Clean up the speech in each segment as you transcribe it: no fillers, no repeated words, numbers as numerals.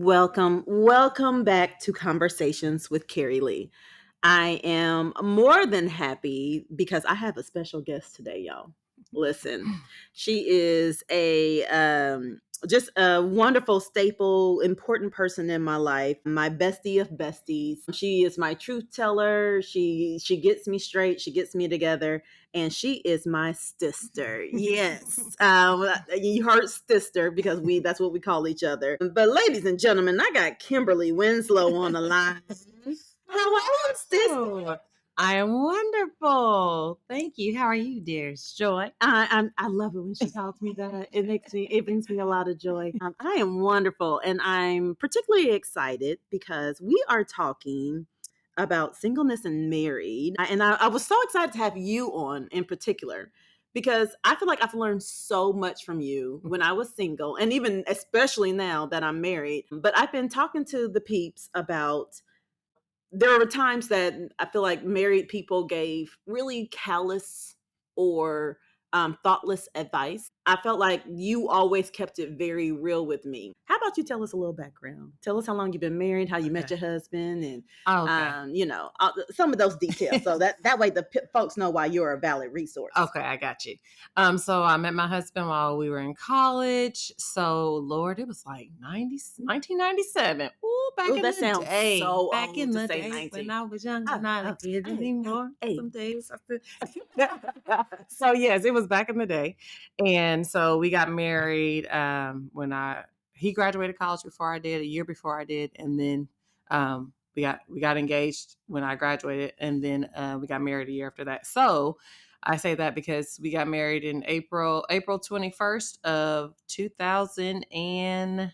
Welcome back to Conversations with Carrie Lea. I am more than happy because I have a special guest today, y'all. Listen, she is a just a wonderful staple, important person in my life. My bestie of besties. She is my truth teller. She gets me straight. She gets me together, and she is my Stister. Yes, you heard Stister because that's what we call each other. But ladies and gentlemen, I got Kimberly Winslow on the line. How are you, Stister? I am wonderful. Thank you. How are you, dear Joy? I love it when she calls me that. It brings me a lot of joy. I am wonderful, and I'm particularly excited because we are talking about singleness and married. I was so excited to have you on in particular because I feel like I've learned so much from you when I was single, and even especially now that I'm married. But I've been talking to the peeps about there were times that I feel like married people gave really callous or thoughtless advice. I felt like you always kept it very real with me. How about you tell us a little background? Tell us how long you've been married, how you met your husband, and some of those details. So that way the folks know why you're a valid resource. Okay, I got you. So I met my husband while we were in college. So Lord, it was like 1997. Ooh, back in that the sounds day. so back old in to the say day 19. when I was young, not a kid anymore. Hey. Some days. So yes, it was back in the day, and so we got married when he graduated college before I did, a year before I did, and then we got engaged when I graduated, and then we got married a year after that. So I say that because we got married in April 21st of 2001.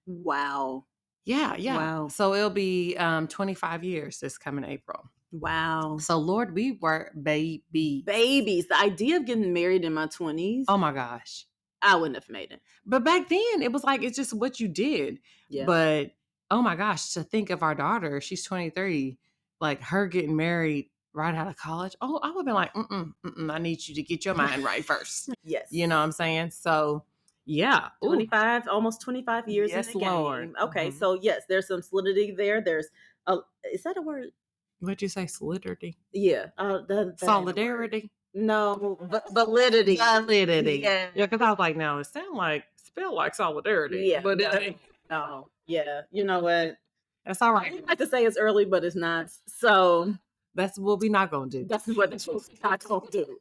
Wow. Yeah. Wow. So it'll be 25 years this coming April. Wow. So Lord, we were babies. The idea of getting married in my 20s. Oh my gosh. I wouldn't have made it. But back then it was like, it's just what you did. Yeah. But oh my gosh, to think of our daughter, she's 23, like her getting married right out of college. Oh, I would have been like, I need you to get your mind right first. Yes. You know what I'm saying? So yeah. 25, almost 25 years yes, in the Lord. game. Okay, so yes, there's some solidity there. There's is that a word? What'd you say? Solidity? Yeah. Solidarity? No, validity. Validity. Yeah. Yeah, because I was like, no, it spelled like solidarity. Yeah. But it ain't. Oh, yeah. You know what? That's all right. I like to say it's early, but it's not. So that's what we're not going to do. That's what we're not going to do.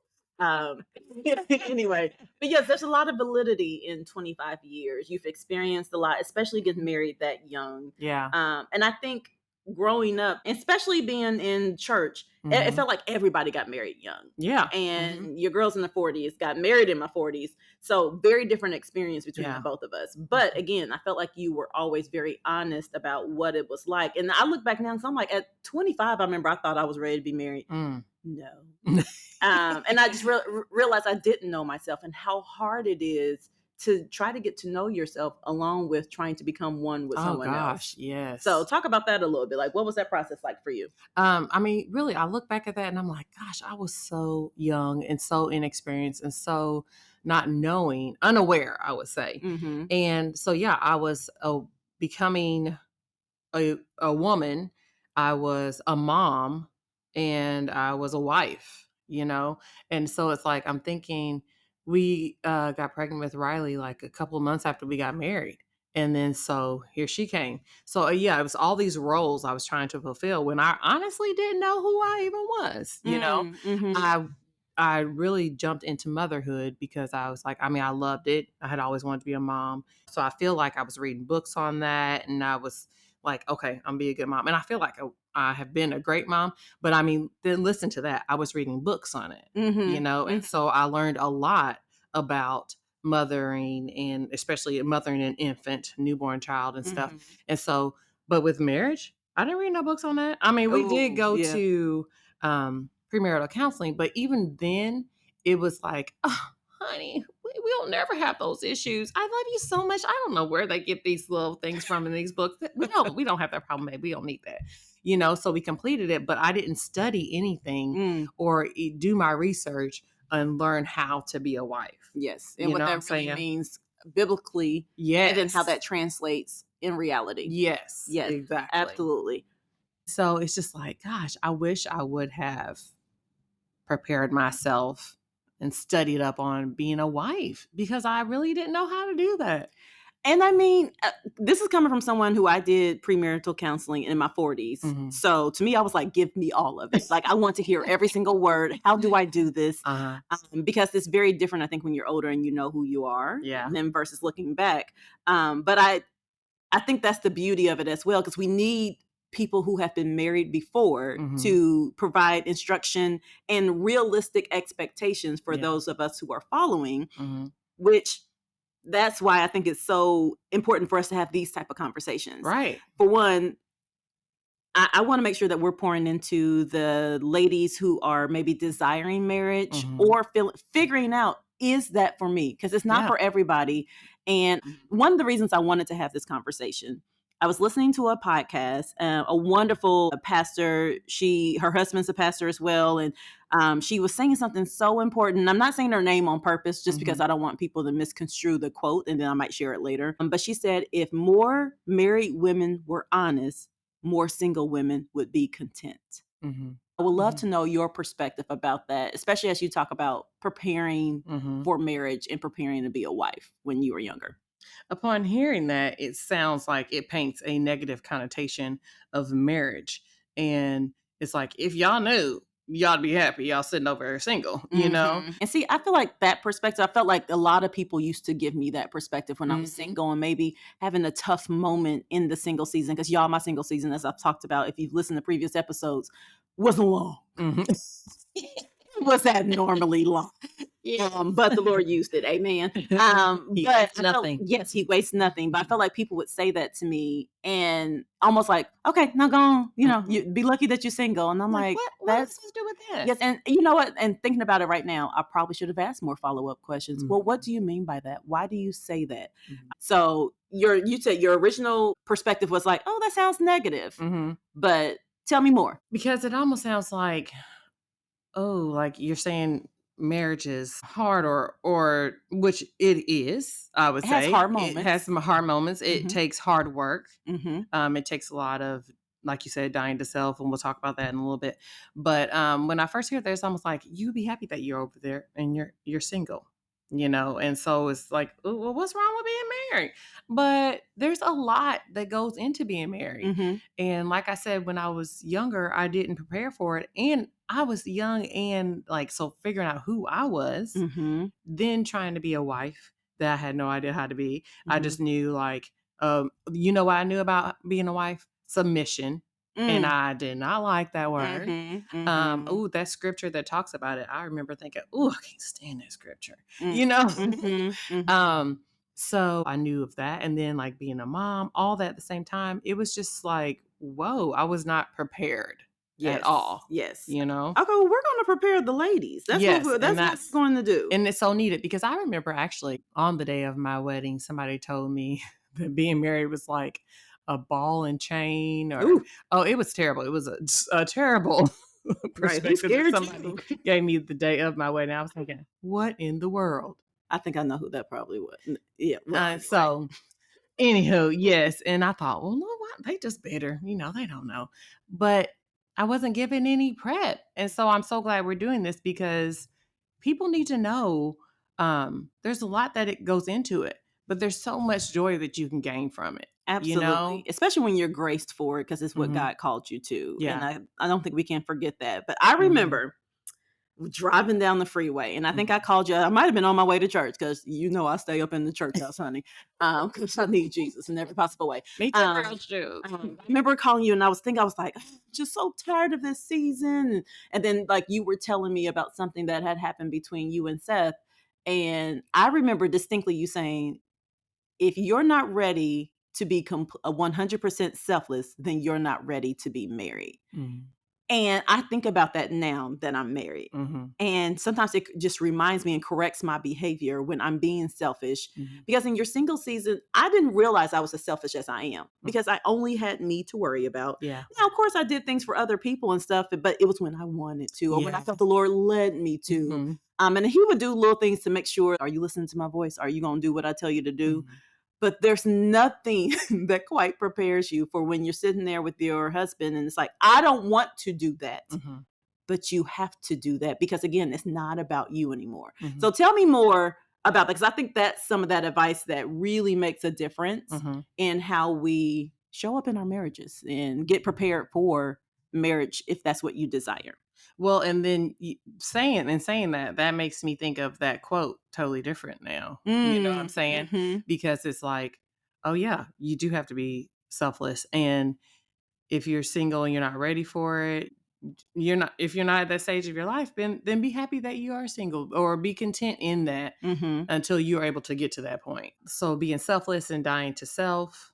Anyway, but yes, there's a lot of validity in 25 years. You've experienced a lot, especially getting married that young. Yeah. And I think growing up, especially being in church, it felt like everybody got married young. Yeah. And your girls in the 40s got married in my 40s. So very different experience between the both of us. But again, I felt like you were always very honest about what it was like. And I look back now because I'm like, at 25, I remember I thought I was ready to be married. No. And I just realized I didn't know myself and how hard it is to try to get to know yourself along with trying to become one with someone else. Yes. So talk about that a little bit. Like, what was that process like for you? I mean, really, I look back at that and I'm like, gosh, I was so young and so inexperienced and so not knowing, unaware, I would say. And so, yeah, I was becoming a woman. I was a mom and I was a wife, you know? And so it's like, I'm thinking, we got pregnant with Riley like a couple of months after we got married. And then so here she came. So yeah, it was all these roles I was trying to fulfill when I honestly didn't know who I even was. You know, I really jumped into motherhood because I was like, I mean, I loved it. I had always wanted to be a mom. So I feel like I was reading books on that and I was like, okay, I'm gonna be a good mom. And I feel like I have been a great mom, but I mean, then listen to that. I was reading books on it, you know? And so I learned a lot about mothering and especially mothering an infant, newborn child and stuff. And so, but with marriage, I didn't read no books on that. I mean, we did go to premarital counseling, but even then it was like, oh, honey, we'll never have those issues. I love you so much. I don't know where they get these little things from in these books. We don't have that problem, babe. We don't need that. You know, so we completed it, but I didn't study anything or do my research and learn how to be a wife. Yes. And what that really means biblically, and then how Yes. that translates in reality. Yes, Yes, exactly. absolutely. So it's just like, gosh, I wish I would have prepared myself and studied up on being a wife, because I really didn't know how to do that. And I mean, this is coming from someone who I did premarital counseling in my 40s. Mhm. So to me, I was like, give me all of it. Like, I want to hear every single word. How do I do this? Uh-huh. Because it's very different, I think, when you're older and you know who you are, Yeah. than versus looking back. But I think that's the beauty of it as well, because we need people who have been married before Mhm. to provide instruction and realistic expectations for Yeah. those of us who are following, Mhm. which that's why I think it's so important for us to have these type of conversations. Right. For one, I want to make sure that we're pouring into the ladies who are maybe desiring marriage Mhm. or figuring out, is that for me? Because it's not Yeah. for everybody. And one of the reasons I wanted to have this conversation, I was listening to a podcast, a wonderful pastor. Her husband's a pastor as well, and she was saying something so important. I'm not saying her name on purpose, just because I don't want people to misconstrue the quote, and then I might share it later. But she said, if more married women were honest, more single women would be content. Mhm. I would love Mhm. to know your perspective about that, especially as you talk about preparing Mhm. for marriage and preparing to be a wife when you were younger. Upon hearing that, it sounds like it paints a negative connotation of marriage. And it's like, if y'all knew, y'all'd be happy. Y'all sitting over there single, you know? And see, I feel like that perspective, I felt like a lot of people used to give me that perspective when I was single and maybe having a tough moment in the single season. Because y'all, my single season, as I've talked about, if you've listened to previous episodes, wasn't long. Mhm. It was abnormally long. But the Lord used it. Amen. He But wastes I felt, nothing. yes, he wastes nothing. But I felt like people would say that to me and almost like, okay, now go on. You be lucky that you're single. And I'm like, What am I that's, supposed to do with this? yes. And you know what? And thinking about it right now, I probably should have asked more follow-up questions. Well, what do you mean by that? Why do you say that? So you said your original perspective was like, oh, that sounds negative. Mhm. But tell me more. Because it almost sounds like, oh, like you're saying marriage is hard, or which it is, I would It has say. hard It has moments. some hard moments. It takes hard work. Mm-hmm. It takes a lot of, like you said, dying to self, and we'll talk about that in a little bit. But when I first hear that, it's almost like, you be happy that you're over there and you're single, and so it's like, oh, well, what's wrong with being married? But there's a lot that goes into being married. And like I said, when I was younger, I didn't prepare for it. And I was young, and like, so figuring out who I was, then trying to be a wife that I had no idea how to be. I just knew, like, what I knew about being a wife? Submission. And I did not like that word. That scripture that talks about it, I remember thinking, I can't stand that scripture. So I knew of that. And then, like, being a mom, all that at the same time, it was just like, whoa, I was not prepared at all. Yes. Okay, well, we're going to prepare the ladies. That's Yes, what and we're going to do. And it's so needed, because I remember actually on the day of my wedding, somebody told me that being married was like a ball and chain, or it was terrible. It was a terrible Right. Who perspective that scared somebody you? gave me the day of my wedding. I was thinking, what in the world? I think I know who that probably was. Yeah. So anywho, yes. And I thought, well, no, what? They just bitter. They don't know. But I wasn't given any prep. And so I'm so glad we're doing this, because people need to know there's a lot that it goes into it, but there's so much joy that you can gain from it. Absolutely. Especially when you're graced for it, because it's what God called you to. Yeah. And I don't think we can forget that. But I remember driving down the freeway, and I think I called you. I might have been on my way to church, because I stay up in the church house, honey, because I need Jesus in every possible way. Me too, girl, shoot. I remember calling you, and I was like, I'm just so tired of this season. And then, like, you were telling me about something that had happened between you and Seth, and I remember distinctly you saying, if you're not ready to be 100% selfless, then you're not ready to be married. And I think about that now that I'm married. Mm-hmm. And sometimes it just reminds me and corrects my behavior when I'm being selfish. Mm-hmm. Because in your single season, I didn't realize I was as selfish as I am because I only had me to worry about. Yeah. Now, of course, I did things for other people and stuff, but it was when I wanted to or when I Yeah. felt the Lord led me to. Mm-hmm. And he would do little things to make sure, are you listening to my voice? Are you going to do what I tell you to do? Mm-hmm. But there's nothing that quite prepares you for when you're sitting there with your husband and it's like, I don't want to do that. Mm-hmm. But you have to do that because, again, it's not about you anymore. Mm-hmm. So tell me more about that because I think that's some of that advice that really makes a difference in how we show up in our marriages and get prepared for marriage if that's what you desire. Well, and then saying that makes me think of that quote totally different now. You know what I'm saying? Mm-hmm. Because it's like, oh yeah, you do have to be selfless. And if you're single and you're not ready for it, if you're not at that stage of your life, then be happy that you are single or be content in that until you're able to get to that point. So being selfless and dying to self,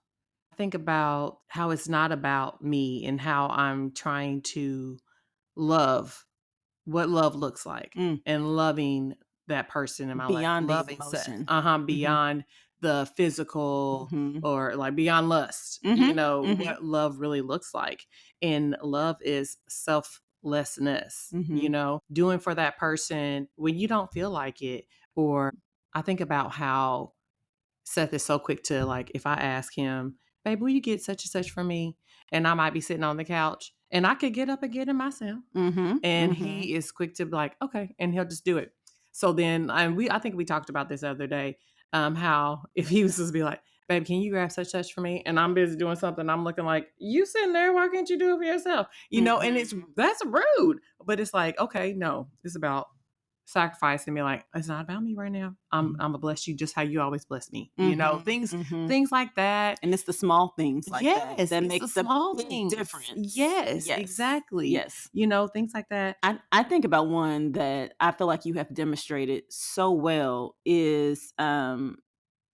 think about how it's not about me and how I'm trying to love what love looks like and loving that person in my beyond life. loving Sex. Beyond the physical or like beyond lust, what love really looks like. And love is selflessness, doing for that person when you don't feel like it. Or I think about how Seth is so quick to, like, if I ask him, babe, will you get such and such for me? And I might be sitting on the couch and I could get up and get it myself. And he is quick to be like, okay. And he'll just do it. So then I think we talked about this the other day, how if he was just be like, babe, can you grab such for me? And I'm busy doing something. I'm looking like, you sitting there, why can't you do it for yourself? And that's rude. But it's like, okay, no, it's about sacrifice and be like, it's not about me right now. I'm gonna bless you just how you always bless me. Things like that. And it's the small things like that make the small big difference. Yes, exactly. Yes. Things like that. I think about one that I feel like you have demonstrated so well is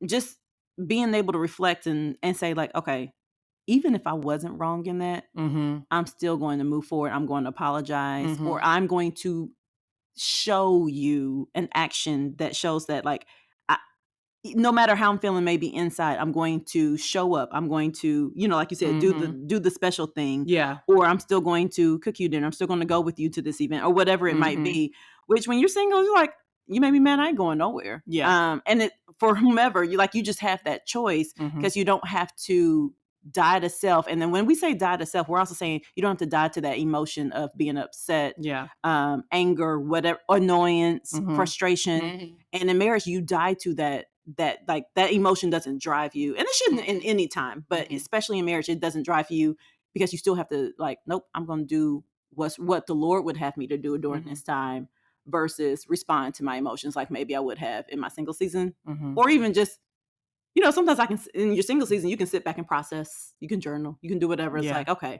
just being able to reflect and say like, okay, even if I wasn't wrong in that, I'm still going to move forward. I'm going to apologize or I'm going to show you an action that shows that like no matter how I'm feeling maybe inside, I'm going to show up. I'm going to, like you said, do the special thing. Yeah. Or I'm still going to cook you dinner. I'm still going to go with you to this event or whatever it might be, which when you're single, you're like, you may be mad, I ain't going nowhere. Yeah. And for whomever, you just have that choice because you don't have to die to self. And then when we say die to self, we're also saying you don't have to die to that emotion of being upset, anger, whatever, annoyance, frustration. And in marriage, you die to that emotion doesn't drive you. And it shouldn't in any time, but especially in marriage, it doesn't drive you because you still have to like, nope, I'm going to do what the Lord would have me to do during this time versus respond to my emotions like maybe I would have in my single season or even just sometimes I can, in your single season, you can sit back and process, you can journal, you can do whatever. It's like, okay,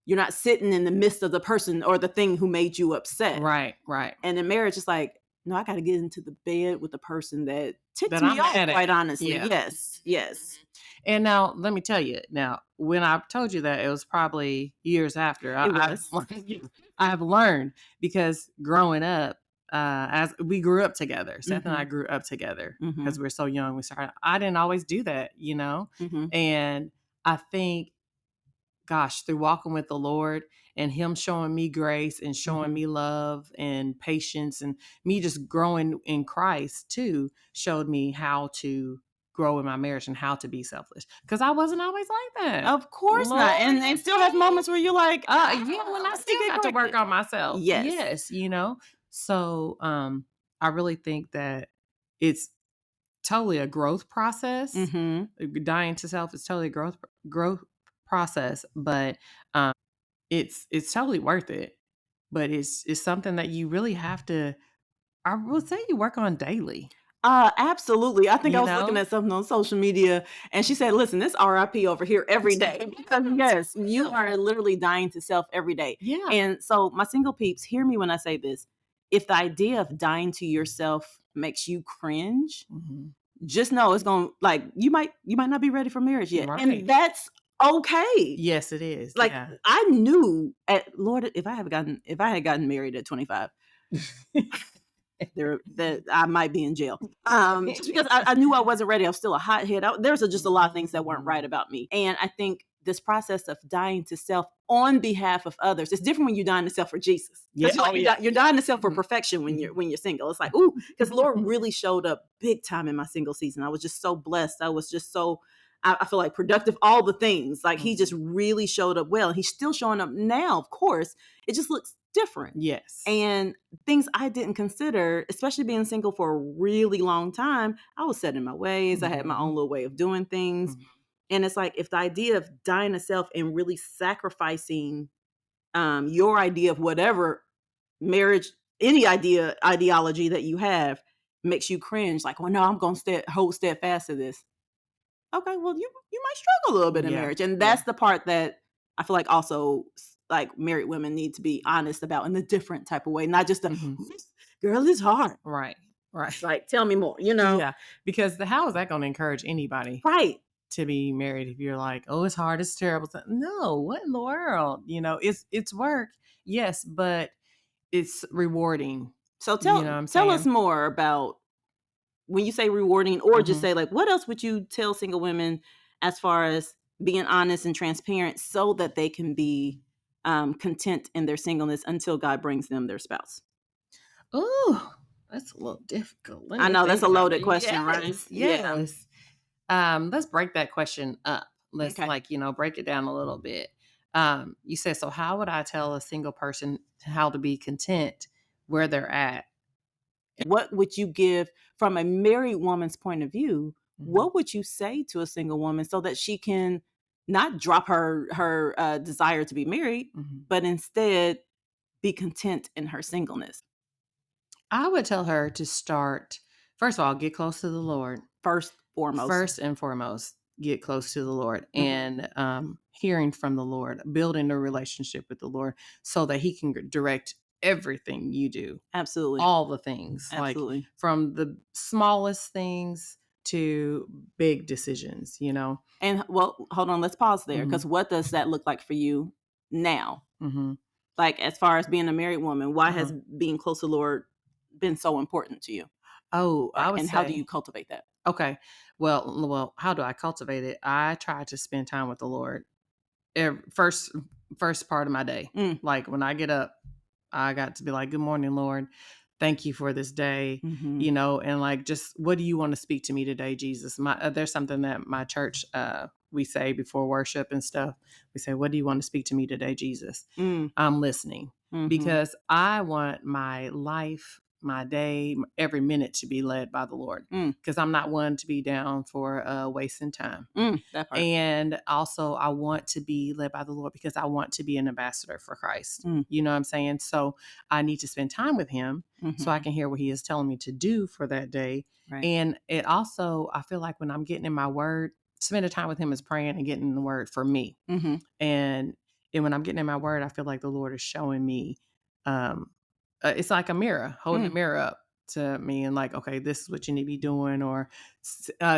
you're not sitting in the midst of the person or the thing who made you upset. Right. And in marriage, it's like, no, I got to get into the bed with the person that ticked me off, quite honestly. Yeah. Yes. And now, let me tell you, when I told you that, it was probably years after. I have learned because growing up, as we grew up together, Seth and I grew up together because we're so young. I didn't always do that, and I think, gosh, through walking with the Lord and him showing me grace and showing me love and patience and me just growing in Christ too, showed me how to grow in my marriage and how to be selfless. Because I wasn't always like that. Of course Lord, not. And they still have moments where you're like, when I still got to work on myself. Yes. So I really think that it's totally a growth process. Dying to self is totally a growth process, but it's totally worth it. But it's something that you really have to, I would say, you work on daily. Absolutely. I think I was looking at something on social media and she said, listen, it's RIP over here every day. Because yes, you are literally dying to self every day. Yeah. And so my single peeps, hear me when I say this. If the idea of dying to yourself makes you cringe, just know it's going to, like, you might not be ready for marriage yet. Right. And that's okay. Yes, it is. Like, Yeah. I knew at Lord, if I had gotten married at 25, that I might be in jail. Just because I knew I wasn't ready. I was still a hothead. There's just a lot of things that weren't right about me. And I think this process of dying to self on behalf of others, it's different when you're dying to self for Jesus. Yeah. You're dying to self for perfection when you're single. It's like, ooh, because Lord really showed up big time in my single season. I was just so blessed. I was just so I feel like productive, all the things. Like he just really showed up well. And he's still showing up now, of course. It just looks different. Yes. And things I didn't consider, especially being single for a really long time, I was set in my ways. I had my own little way of doing things. And it's like, if the idea of dying to self and really sacrificing your idea of whatever marriage, any ideology that you have makes you cringe, like, well, no, I'm going to hold steadfast to this. Okay, well, you might struggle a little bit in marriage. And that's the part that I feel like also like married women need to be honest about in a different type of way, not just girl, it's hard. Right. It's like, tell me more, Yeah. Because how is that going to encourage anybody? Right. To be married if you're like, oh, it's hard, it's terrible. No, what in the world? It's work. Yes, but it's rewarding. So tell us more about when you say rewarding, or just say like, what else would you tell single women as far as being honest and transparent so that they can be content in their singleness until God brings them their spouse? Oh, that's a little difficult. I know that's a loaded question, right? Yes. Let's break that question up. Let's break it down a little bit. You said, so how would I tell a single person how to be content where they're at? What would you give from a married woman's point of view? What would you say to a single woman so that she can not drop her desire to be married, but instead be content in her singleness? I would tell her to start, first of all, get close to the Lord. First and foremost, get close to the Lord and hearing from the Lord, building a relationship with the Lord so that he can direct everything you do. Absolutely. All the things. Absolutely. Like from the smallest things to big decisions, And well, hold on, let's pause there, because what does that look like for you now? Like, as far as being a married woman, why has being close to the Lord been so important to you? Oh, I would and say, how do you cultivate that? Okay. Well, how do I cultivate it? I try to spend time with the Lord first part of my day. Like when I get up, I got to be like, good morning, Lord. Thank you for this day, and like, just what do you want to speak to me today, Jesus? There's something that my church, we say before worship and stuff. We say, what do you want to speak to me today, Jesus? I'm listening because I want my life, my day, every minute to be led by the Lord, because I'm not one to be down for wasting time. That part. And also I want to be led by the Lord because I want to be an ambassador for Christ. You know what I'm saying? So I need to spend time with him so I can hear what he is telling me to do for that day. Right. And it also, I feel like when I'm getting in my word, spending time with him is praying and getting in the word for me. And when I'm getting in my word, I feel like the Lord is showing me, it's like a mirror, holding a mirror up to me and like, okay, this is what you need to be doing, or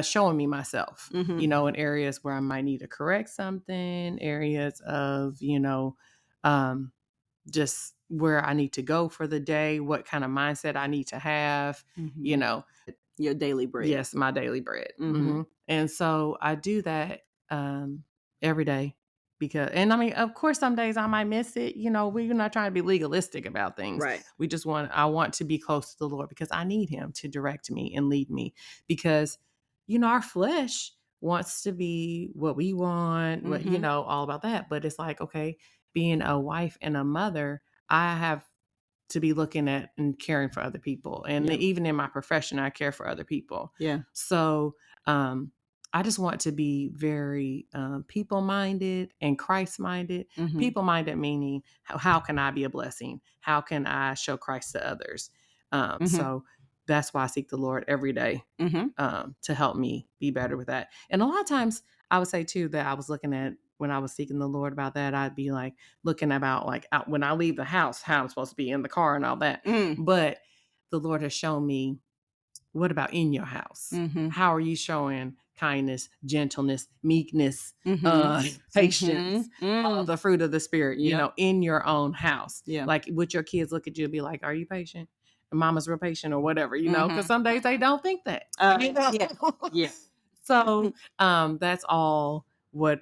showing me myself, in areas where I might need to correct something, areas of, just where I need to go for the day, what kind of mindset I need to have, Your daily bread. Yes, my daily bread. And so I do that every day. Because, and I mean, of course, some days I might miss it. We're not trying to be legalistic about things. Right. I want to be close to the Lord because I need him to direct me and lead me, because, our flesh wants to be what we want, all about that. But it's like, okay, being a wife and a mother, I have to be looking at and caring for other people. And even in my profession, I care for other people. Yeah. So, I just want to be very people-minded and Christ-minded. People-minded meaning, how can I be a blessing? How can I show Christ to others? So that's why I seek the Lord every day to help me be better with that. And a lot of times I would say too that I was looking at, when I was seeking the Lord about that, I'd be like looking about like when I leave the house, how I'm supposed to be in the car and all that. But the Lord has shown me what about in your house? How are you showing kindness, gentleness, meekness, patience, the fruit of the spirit, you know, in your own house? Like, would your kids look at you and be like, are you patient? And mama's real patient or whatever, you know, because some days they don't think that. You know? So that's all what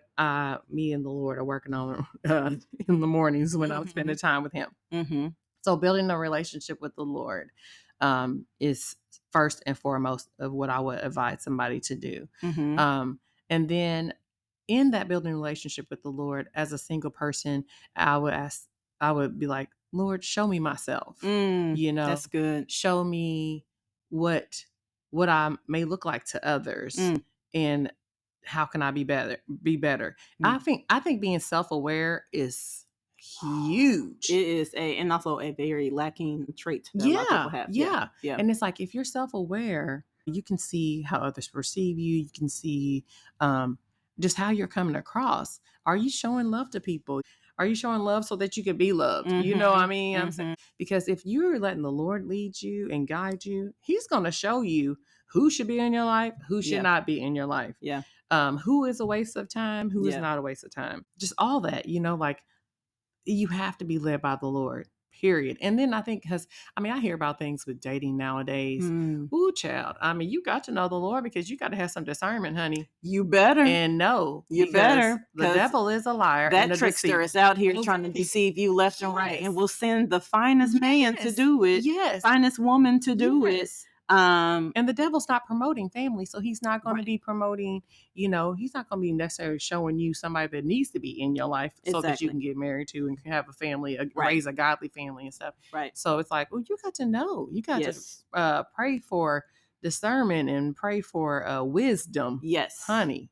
me and the Lord are working on in the mornings when I'm spending time with him. So building a relationship with the Lord is first and foremost of what I would advise somebody to do. And then in that building relationship with the Lord, as a single person, I would be like, Lord, show me myself. You know, that's good. Show me what I may look like to others, and how can I be better? I think being self-aware is huge. It is and also a very lacking trait that a lot of people have. Yeah. And it's like, if you're self-aware, you can see how others perceive you. You can see just how you're coming across. Are you showing love to people? Are you showing love so that you can be loved? You know what I mean? I'm saying, because if you're letting the Lord lead you and guide you, he's going to show you who should be in your life, who should not be in your life. Who is a waste of time, who is not a waste of time. Just all that, you know, like, you have to be led by the Lord, period. And then I think, because I hear about things with dating nowadays. Ooh, child. You got to know the Lord, because you got to have some discernment, honey. You better. And know. You better. The devil is a liar. That trickster is out here trying to deceive you left and right, and will send the finest man to do it. Finest woman to do it. And the devil's not promoting family, so he's not going to be promoting, you know, he's not going to be necessarily showing you somebody that needs to be in your life so that you can get married to and have a family, raise a godly family and stuff. So it's like, well, you got to know, you got to pray for discernment and pray for wisdom. Honey.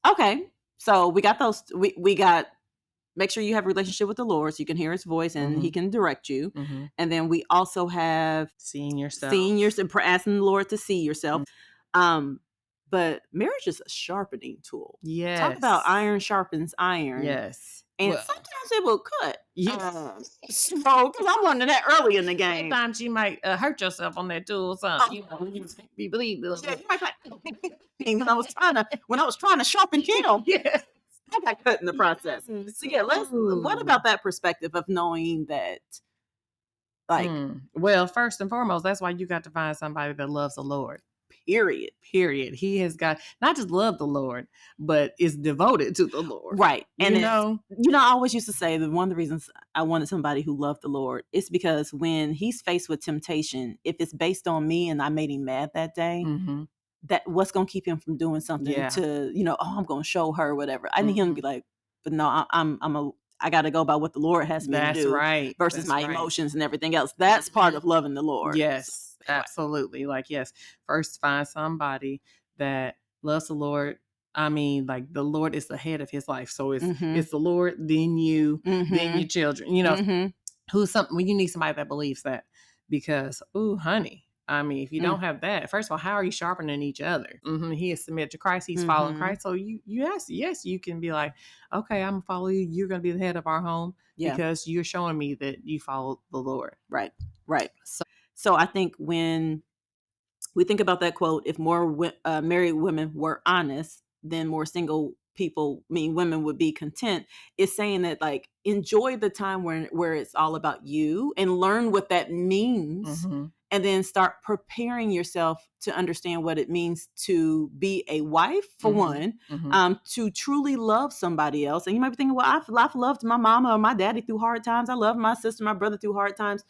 Okay. So we got those. We got. Make sure you have a relationship with the Lord so you can hear his voice and he can direct you. And then we also have seeing yourself, asking the Lord to see yourself. But marriage is a sharpening tool. Talk about iron sharpens iron. And sometimes it will cut. So, because I'm learning that early in the game. Sometimes you might hurt yourself on that tool or something. You know, you believe it. When I was trying to sharpen him. I got cut in the process. So what about that perspective of knowing that, like, well, first and foremost, that's why you got to find somebody that loves the Lord. Period. He has got not just love the Lord, but is devoted to the Lord. And I always used to say that one of the reasons I wanted somebody who loved the Lord is because when he's faced with temptation, if it's based on me and I made him mad that day, that what's going to keep him from doing something to, you know, I'm going to show her whatever. I need him to be like, but no, I got to go by what the Lord has me to do versus my emotions and everything else. That's part of loving the Lord. Absolutely. Like, first find somebody that loves the Lord. Like, the Lord is the head of his life. So it's the Lord, then you, then your children, you know, when you need somebody that believes that, because, ooh, honey, if you don't have that, first of all, how are you sharpening each other? He is submitted to Christ. He's following Christ. So you can be like, okay, I'm going to follow you. You're going to be the head of our home because you're showing me that you follow the Lord. Right. So I think when we think about that quote, if more married women were honest, then more single women would be content. It's saying that, like, enjoy the time where it's all about you and learn what that means. And then start preparing yourself to understand what it means to be a wife, for one, to truly love somebody else. And you might be thinking, well, I've loved my mama or my daddy through hard times. I love my sister, my brother through hard times.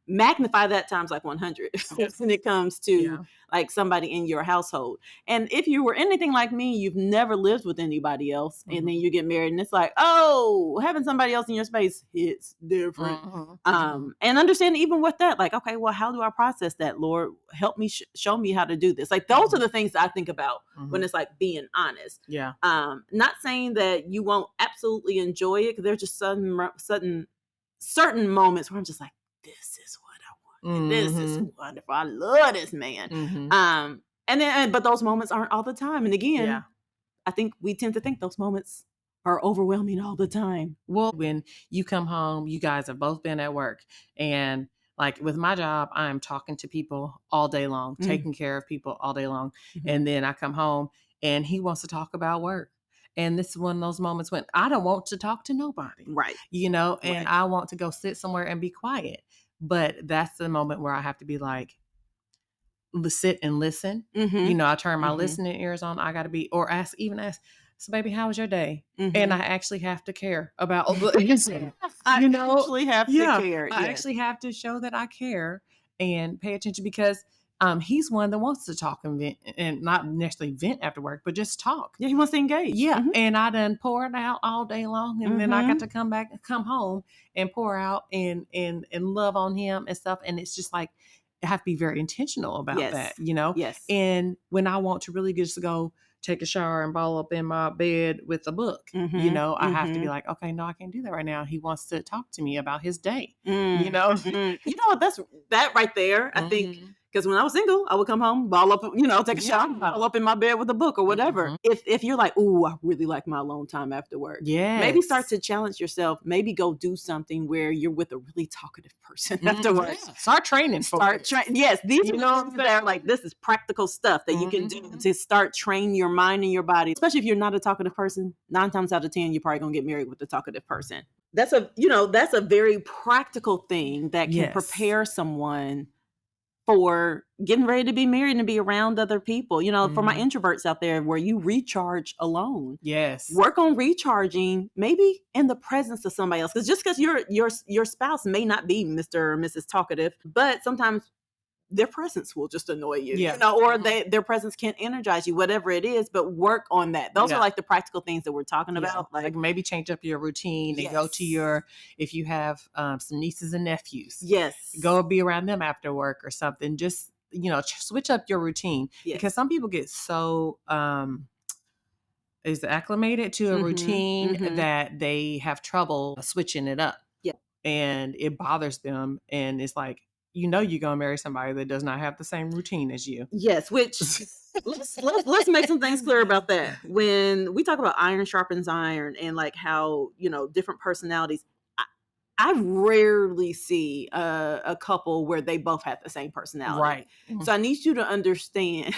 Magnify that times like 100 when it comes to like somebody in your household. And if you were anything like me, you've never lived with anybody else, and then you get married and it's like, oh, having somebody else in your space hits different. And understand even with that, like, okay, well, how do I process that? Lord, help me, show me how to do this. Like, those are the things that I think about when it's like being honest. Not saying that you won't absolutely enjoy it, because there's just certain moments where I'm just like, this is what I want. This is wonderful. I love this man. But those moments aren't all the time. And again, I think we tend to think those moments are overwhelming all the time. Well, when you come home, you guys have both been at work, and Like with my job, I'm talking to people all day long, taking care of people all day long. And then I come home and he wants to talk about work. And this is one of those moments when I don't want to talk to nobody. Right. And I want to go sit somewhere and be quiet. But that's the moment where I have to be like, sit and listen. I turn my listening ears on. I got to be, or ask, so baby, how was your day? And I actually have to care about, I actually have to care. I actually have to show that I care and pay attention, because he's one that wants to talk and vent, and not necessarily vent after work, but just talk. Yeah, he wants to engage. Yeah. And I done poured out all day long, and then I got to come home and pour out and love on him and stuff. And it's just like, I have to be very intentional about that, Yes. And when I want to really just go take a shower and ball up in my bed with a book, I have to be like, okay, no, I can't do that right now. He wants to talk to me about his day, You know what? That's that right there. I think, because when I was single, I would come home, ball up, take a shower, ball up in my bed with a book or whatever. If you're like, ooh, I really like my alone time after work. Yeah. Maybe start to challenge yourself. Maybe go do something where you're with a really talkative person after work. Yeah. Start training. Yes, these are that are like, this is practical stuff that you can do to start training your mind and your body. Especially if you're not a talkative person, 9 times out of 10, you're probably gonna get married with a talkative person. That's a very practical thing that can prepare someone for getting ready to be married and be around other people. For my introverts out there, where you recharge alone. Yes. Work on recharging, maybe in the presence of somebody else. Because just because your spouse may not be Mr. or Mrs. Talkative, but sometimes their presence will just annoy you, or their presence can energize you, whatever it is, but work on that. Those are like the practical things that we're talking about. Like maybe change up your routine and go to if you have some nieces and nephews, go be around them after work or something. Just, switch up your routine, because some people get so, is acclimated to a routine that they have trouble switching it up. Yeah. And it bothers them. And it's like, you're going to marry somebody that does not have the same routine as you. Yes, which let's make some things clear about that. When we talk about iron sharpens iron and like how, different personalities, I rarely see a couple where they both have the same personality. Right. So I need you to understand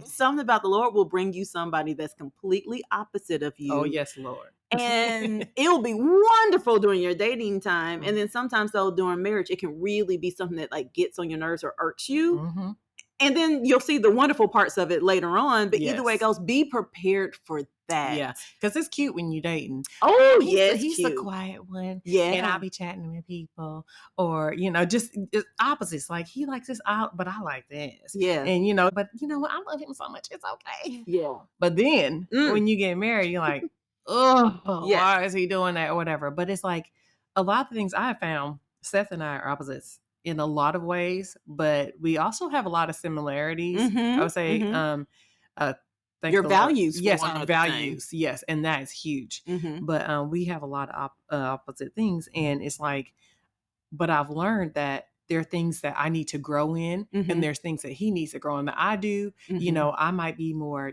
something about the Lord will bring you somebody that's completely opposite of you. Oh, yes, Lord. And it'll be wonderful during your dating time. And then sometimes though, during marriage, it can really be something that like gets on your nerves or irks you. And then you'll see the wonderful parts of it later on. But either way it goes, be prepared for that. Yeah. Because it's cute when you're dating. Oh, he's cute. the quiet one. Yeah. And I'll be chatting with people. Or, just opposites. Like he likes this out, but I like this. Yeah. And but what? I love him so much. It's okay. Yeah. But then when you get married, you're like, why is he doing that or whatever? But it's like a lot of things I have found, Seth and I are opposites in a lot of ways, but we also have a lot of similarities. I would say, your values. Yes, our values. Yes. And that is huge. But we have a lot of opposite things. And it's like, but I've learned that there are things that I need to grow in and there's things that he needs to grow in that I do. I might be more,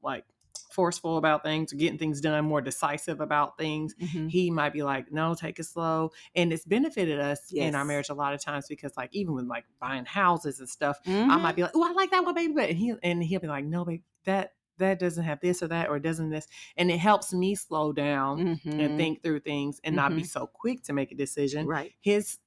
like forceful about things or getting things done, more decisive about things. He might be like, no, take it slow. And it's benefited us in our marriage a lot of times, because like even with like buying houses and stuff, I might be like, oh, I like that one, baby. But he'll be like, no, babe, that doesn't have this or that, or doesn't this. And it helps me slow down and think through things and not be so quick to make a decision. Right. His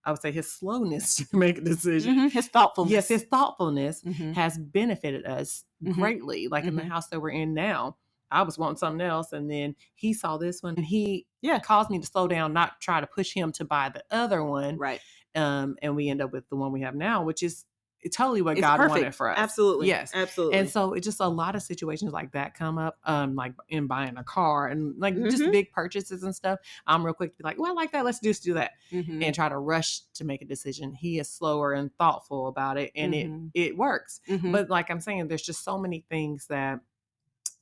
I would say his slowness to make a decision. His thoughtfulness. Yes, his thoughtfulness has benefited us greatly. Like in the house that we're in now, I was wanting something else, and then he saw this one, and he caused me to slow down, not try to push him to buy the other one. Right. And we end up with the one we have now, which is totally what God wanted for us. Absolutely. Yes. Absolutely. And so it's just a lot of situations like that come up, like in buying a car and like just big purchases and stuff. I'm real quick to be like, well, I like that. Let's just do that. And try to rush to make a decision. He is slower and thoughtful about it, and it works. But like I'm saying, there's just so many things that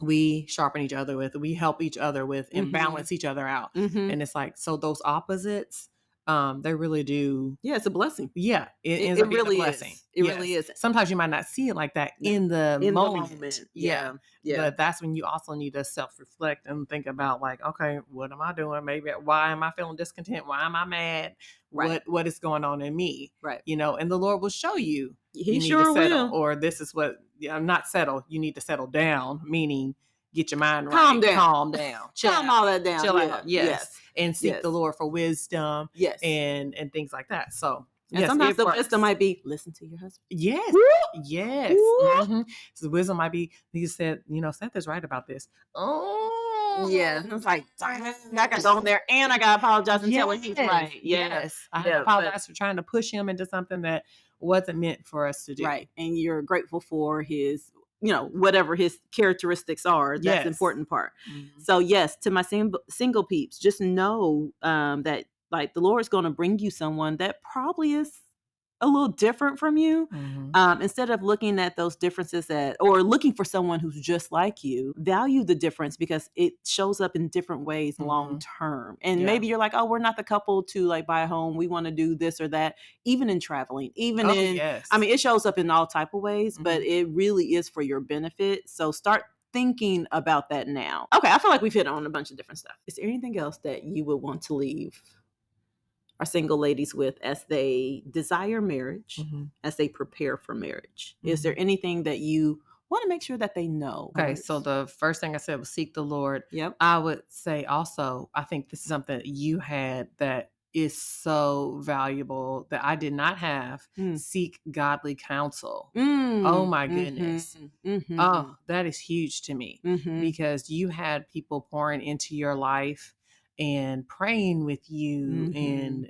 we sharpen each other with, we help each other with, and balance each other out. And it's like, so those opposites, They really do. Yeah, it's a blessing. Yeah, it ends It up being a really blessing. is. It really is. Sometimes you might not see it like that in the moment. Yeah. But that's when you also need to self-reflect and think about like, okay, what am I doing? Maybe why am I feeling discontent? Why am I mad? Right. What is going on in me? Right. And the Lord will show you. He You need sure to settle, will. or this is what not settle. You need to settle down, meaning get your mind right. Calm down. Calm all that down. Chill Yeah. out. Yes. And seek the Lord for wisdom. Yes. And things like that. So and sometimes the wisdom might be listen to your husband. Yes. Woo! Yes. Mm-hmm. So wisdom might be, he said, Seth is right about this. Oh. Yeah. It's like, I got to go in there and I got to apologize and tell him he's right. Yes. I apologize for trying to push him into something that wasn't meant for us to do. Right. And you're grateful for his, whatever his characteristics are. That's the important part. Mm-hmm. So yes, to my single peeps, just know that like the Lord's going to bring you someone that probably is a little different from you. Mm-hmm. Instead of looking at those differences or looking for someone who's just like you, value the difference because it shows up in different ways long term. And maybe you're like, oh, we're not the couple to like buy a home. We want to do this or that, even in traveling, it shows up in all type of ways, but it really is for your benefit. So start thinking about that now. Okay, I feel like we've hit on a bunch of different stuff. Is there anything else that you would want to leave our single ladies with as they desire marriage, as they prepare for marriage? Is there anything that you want to make sure that they know? Okay, so the first thing I said was seek the Lord. Yep. I would say also, I think this is something that you had that is so valuable that I did not have. Seek godly counsel. Oh my goodness. Oh, that is huge to me because you had people pouring into your life and praying with you and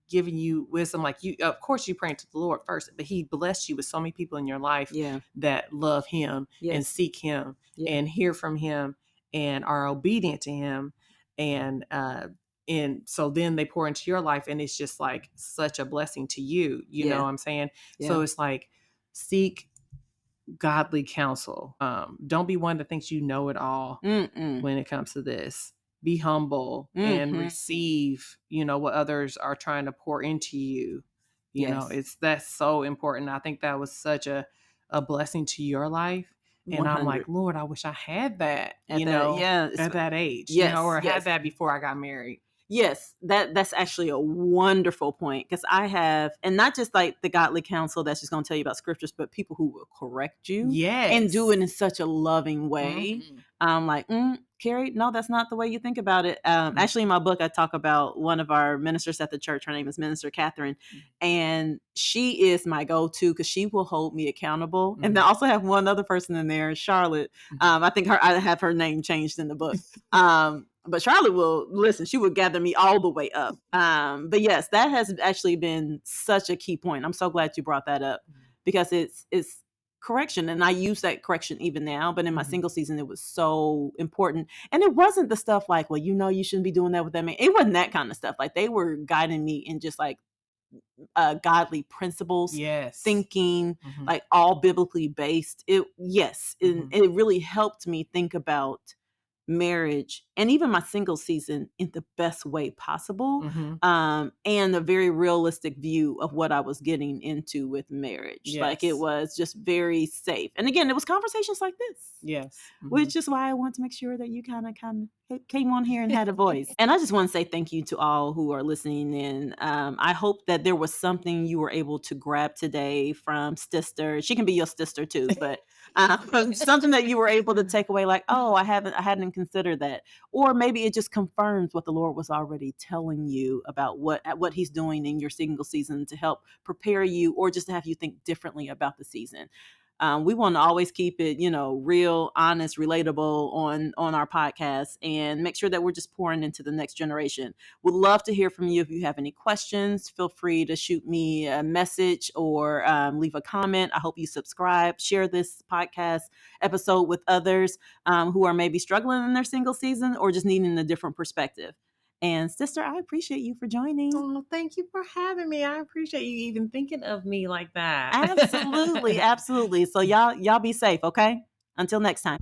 giving you wisdom. Like you, of course, you praying to the Lord first, but He blessed you with so many people in your life that love Him and seek Him and hear from Him and are obedient to Him. And so then they pour into your life and it's just like such a blessing to you. You know what I'm saying? Yeah. So it's like seek godly counsel. Don't be one that thinks you know it all when it comes to this. Be humble and receive, what others are trying to pour into you. That's so important. I think that was such a blessing to your life. And 100. I'm like, Lord, I wish I had that, at that age, or had that before I got married. Yes, that's actually a wonderful point because I have, and not just like the godly counsel that's just going to tell you about scriptures, but people who will correct you and do it in such a loving way. Like, Carrie, no, that's not the way you think about it. Actually, in my book, I talk about one of our ministers at the church. Her name is Minister Catherine, and she is my go-to because she will hold me accountable. And I also have one other person in there, Charlotte. I think I have her name changed in the book. But Charlotte will listen. She will gather me all the way up. But yes, that has actually been such a key point. I'm so glad you brought that up because it's correction. And I use that correction even now, but in my single season, it was so important. And it wasn't the stuff like, well, you shouldn't be doing that with that man. It wasn't that kind of stuff. Like they were guiding me in just like godly principles, thinking, like all biblically based. It really helped me think about marriage and even my single season in the best way possible, and a very realistic view of what I was getting into with marriage. Like it was just very safe. And again, it was conversations like this, which is why I want to make sure that you kind of came on here and had a voice. And I just want to say thank you to all who are listening in. I hope that there was something you were able to grab today from Stister. She can be your sister too, but something that you were able to take away, like, oh, I hadn't considered that. Or maybe it just confirms what the Lord was already telling you about what He's doing in your single season to help prepare you, or just to have you think differently about the season. We want to always keep it, real, honest, relatable on our podcast, and make sure that we're just pouring into the next generation. Would love to hear from you. If you have any questions, feel free to shoot me a message or leave a comment. I hope you subscribe, share this podcast episode with others who are maybe struggling in their single season or just needing a different perspective. And Stister, I appreciate you for joining. Oh, thank you for having me. I appreciate you even thinking of me like that. Absolutely. Absolutely. So y'all be safe. Okay. Until next time.